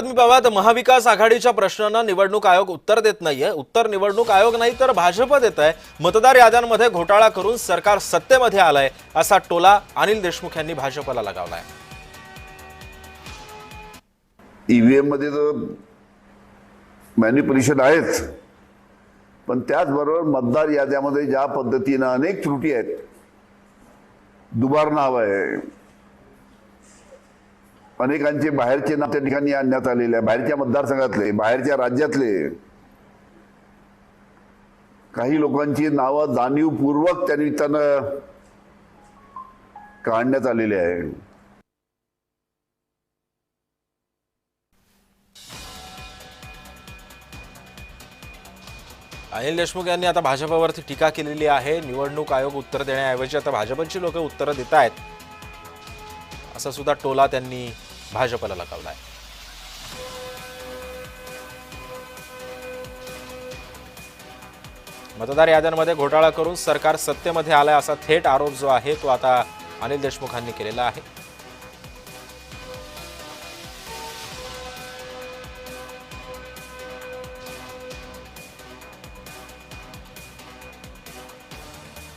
बाबत महाविकास आघाडीच्या प्रश्नांना निवडणूक आयोग उत्तर देत नाहीये। उत्तर निवडणूक आयोग नाही तर भाजप देत आहे। मतदार याद्यांमध्ये घोटाळा करून सरकार सत्तेमध्ये आलंय असा टोला अनिल देशमुख यांनी भाजपला लगावलाय। ईव्हीएम मध्ये तर मॅनिप्युलेशन आहेच, पण त्याचबरोबर मतदार याद्यामध्ये ज्या पद्धतीने अनेक त्रुटी आहेत, दुबार नाव आहे, अनेकांचे बाहेरचे नाव त्या ठिकाणी आणण्यात आलेले आहे, बाहेरच्या मतदारसंघातले, बाहेरच्या राज्यातले काही लोकांची नावं जाणीवपूर्वक त्या निमित्तानं काढण्यात आलेले आहे। अनिल देशमुख यांनी आता भाजपवरती टीका केलेली आहे। निवडणूक आयोग उत्तर देण्याऐवजी आता भाजपची लोक उत्तर देत आहेत असा सुद्धा टोला त्यांनी भाजपला लगावलाय। मतदार याद्यांमध्ये घोटाळा करून सरकार सत्तेमध्ये आलाय असा थेट आरोप जो आहे तो आता अनिल देशमुखांनी केलेला आहे।